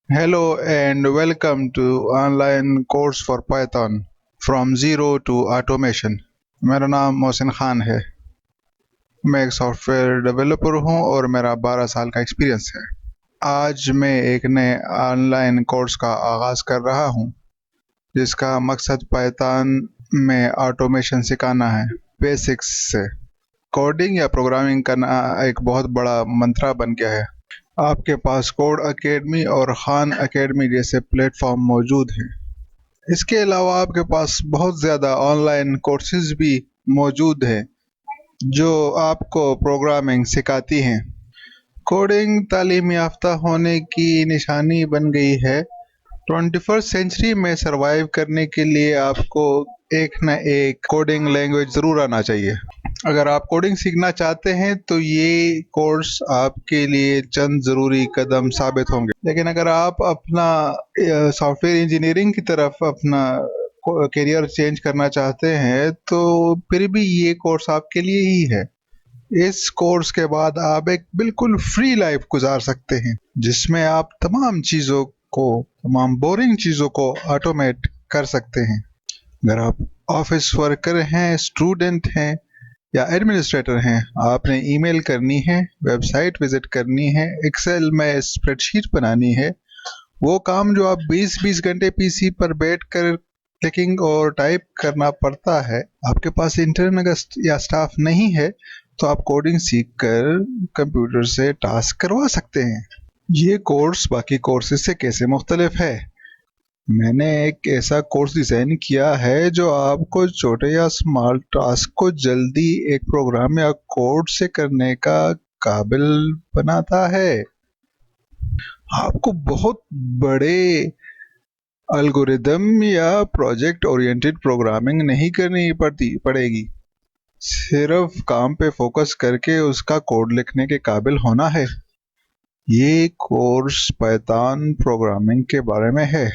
Hello and welcome to online course for Python from zero to automation. मेरा नाम मोहसिन खान है। मैं एक सॉफ्टवेयर डेवलपर हूँ और मेरा 12 साल का एक्सपीरियंस है। आज मैं एक नए ऑनलाइन कोर्स का आगाज़ कर रहा हूँ जिसका मकसद पाइथन में ऑटोमेशन सिखाना है, बेसिक्स से। कोडिंग या प्रोग्रामिंग करना एक बहुत बड़ा मंत्रा बन गया है। आपके पास कोड एकेडमी और खान एकेडमी जैसे प्लेटफॉर्म मौजूद हैं। इसके अलावा आपके पास बहुत ज़्यादा ऑनलाइन कोर्सेज भी मौजूद हैं जो आपको प्रोग्रामिंग सिखाती हैं। कोडिंग तालीम याफ्ता होने की निशानी बन गई है। 21st सेंचुरी में सरवाइव करने के लिए आपको एक न एक कोडिंग लैंग्वेज ज़रूर आना चाहिए। अगर आप कोडिंग सीखना चाहते हैं तो ये कोर्स आपके लिए चंद ज़रूरी कदम साबित होंगे। लेकिन अगर आप अपना सॉफ्टवेयर इंजीनियरिंग की तरफ अपना करियर चेंज करना चाहते हैं तो फिर भी ये कोर्स आपके लिए ही है। इस कोर्स के बाद आप एक बिल्कुल फ्री लाइफ गुजार सकते हैं जिसमें आप तमाम बोरिंग चीज़ों को ऑटोमेट कर सकते हैं। अगर आप ऑफिस वर्कर हैं, स्टूडेंट हैं या एडमिनिस्ट्रेटर हैं, आपने ईमेल करनी है, वेबसाइट विजिट करनी है, एक्सेल में स्प्रेडशीट बनानी है, वो काम जो आप 20-20 घंटे पीसी पर बैठकर क्लिकिंग और टाइप करना पड़ता है, आपके पास इंटर्न या स्टाफ नहीं है तो आप कोडिंग सीखकर कंप्यूटर से टास्क करवा सकते हैं। ये कोर्स बाकी कोर्सेज से कैसे मुख्तलिफ है? मैंने एक ऐसा कोर्स डिज़ाइन किया है जो आपको छोटे या स्मॉल टास्क को जल्दी एक प्रोग्राम या कोड से करने का काबिल बनाता है। आपको बहुत बड़े एल्गोरिदम या प्रोजेक्ट ओरिएंटेड प्रोग्रामिंग नहीं करनी पड़ेगी। सिर्फ काम पे फोकस करके उसका कोड लिखने के काबिल होना है। ये कोर्स पाइथन प्रोग्रामिंग के बारे में है।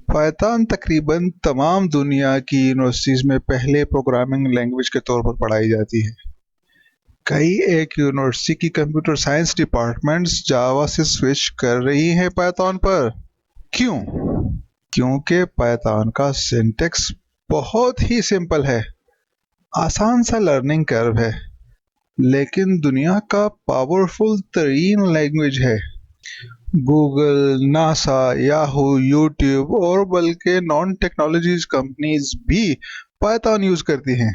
पाइथन तकरीबन तमाम दुनिया की यूनिवर्सिटीज़ में पहले प्रोग्रामिंग लैंग्वेज के तौर पर पढ़ाई जाती है। कई एक यूनिवर्सिटी की कंप्यूटर साइंस डिपार्टमेंट्स जावा से स्विच कर रही हैं पाइथन पर। क्यों? क्योंकि पाइथन का सिंटैक्स बहुत ही सिंपल है, आसान सा लर्निंग कर्व है, लेकिन दुनिया का पावरफुल तरीन लैंग्वेज है। गूगल, नासा, याहू, यूट्यूब और बल्कि नॉन टेक्नोलॉजीज कंपनीज भी पाइथन यूज करती हैं।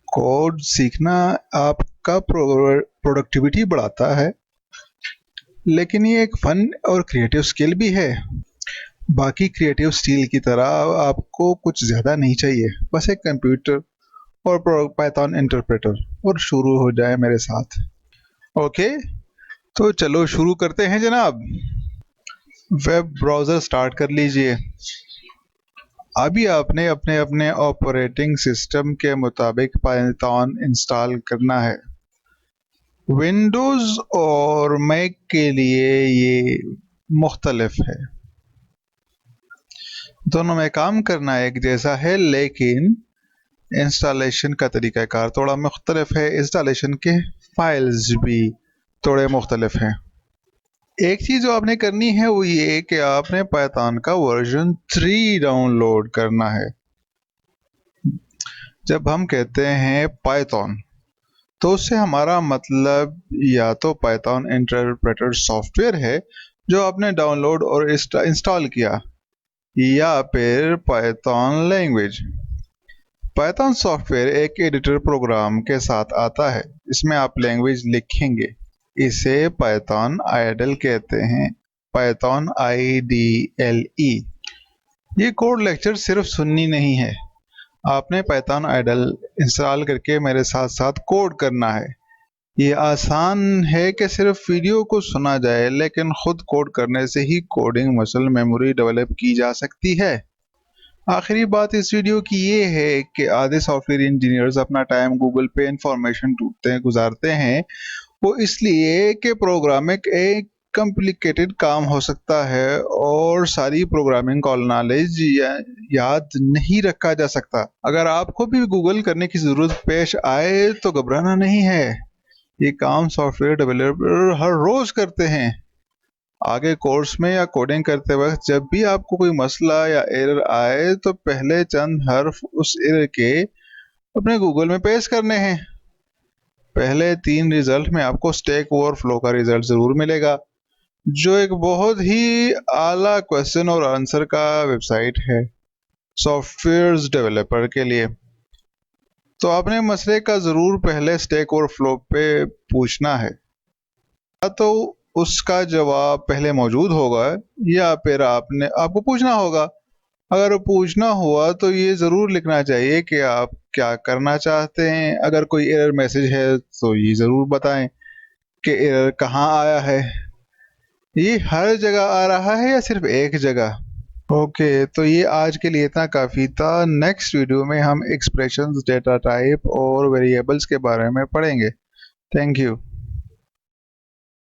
कोड सीखना आपका प्रोडक्टिविटी बढ़ाता है, लेकिन ये एक फन और क्रिएटिव स्किल भी है। बाकी क्रिएटिव स्किल की तरह आपको कुछ ज़्यादा नहीं चाहिए, बस एक कंप्यूटर और पाइथन इंटरप्रेटर, और शुरू हो जाए मेरे साथ। ओके, तो चलो शुरू करते हैं जनाब। वेब ब्राउज़र स्टार्ट कर लीजिए। अभी आपने अपने अपने ऑपरेटिंग सिस्टम के मुताबिक पाइथन इंस्टॉल करना है। विंडोज़ और मैक के लिए ये मुख्तलिफ है। दोनों में काम करना एक जैसा है, लेकिन इंस्टॉलेशन का तरीक़ाकार थोड़ा मुख्तलिफ है। इंस्टॉलेशन के फाइल्स भी थोड़े मुख्तलिफ हैं। एक चीज़ जो आपने करनी है वो ये कि आपने पाइथन का वर्जन 3 डाउनलोड करना है। जब हम कहते हैं पाइथन तो उससे हमारा मतलब या तो पाइथन इंटरप्रेटर सॉफ्टवेयर है जो आपने डाउनलोड और इंस्टॉल किया, या फिर पाइथन लैंग्वेज। पाइथन सॉफ्टवेयर एक एडिटर प्रोग्राम के साथ आता है। इसमें आप लैंग्वेज लिखेंगे। इसे पाइथन आइडल कहते हैं, पाइथन IDLE। ये कोड लेक्चर सिर्फ सुननी नहीं है, आपने पाइथन आइडल इंस्टॉल करके मेरे साथ साथ कोड करना है। ये आसान है कि सिर्फ वीडियो को सुना जाए, लेकिन खुद कोड करने से ही कोडिंग मसल मेमोरी डेवलप की जा सकती है। आखिरी बात इस वीडियो की ये है कि आधे सॉफ्टवेयर इंजीनियर्स अपना टाइम गूगल पे इंफॉर्मेशन ढूंढते गुजारते हैं, वो इसलिए कि प्रोग्रामिंग एक कॉम्प्लिकेटेड काम हो सकता है और सारी प्रोग्रामिंग नॉलेज याद नहीं रखा जा सकता। अगर आपको भी गूगल करने की ज़रूरत पेश आए तो घबराना नहीं है, ये काम सॉफ्टवेयर डेवलपर हर रोज़ करते हैं। آگے کورس میں یا کوڈنگ کرتے وقت جب بھی آپ کو کوئی مسئلہ یا ایرر آئے تو پہلے چند حرف اس ایرر کے اپنے گوگل میں پیسٹ کرنے ہیں. پہلے 3 ریزلٹ میں آپ کو اسٹیک اوور فلو کا ریزلٹ ضرور ملے گا، جو ایک بہت ہی اعلیٰ کوشچن اور آنسر کا ویب سائٹ ہے سافٹ ویئرز ڈیولپر کے لیے. تو آپ نے مسئلے کا ضرور پہلے اسٹیک اوور فلو پہ پوچھنا ہے، تو اس کا جواب پہلے موجود ہوگا یا پھر آپ کو پوچھنا ہوگا. اگر پوچھنا ہوا تو یہ ضرور لکھنا چاہیے کہ آپ کیا کرنا چاہتے ہیں. اگر کوئی ایرر میسج ہے تو یہ ضرور بتائیں کہ ایرر کہاں آیا ہے، یہ ہر جگہ آ رہا ہے یا صرف ایک جگہ. اوکے، تو یہ آج کے لیے اتنا کافی تھا. نیکسٹ ویڈیو میں ہم ایکسپریشنز، ڈیٹا ٹائپ اور ویریبلز کے بارے میں پڑھیں گے. Thank you.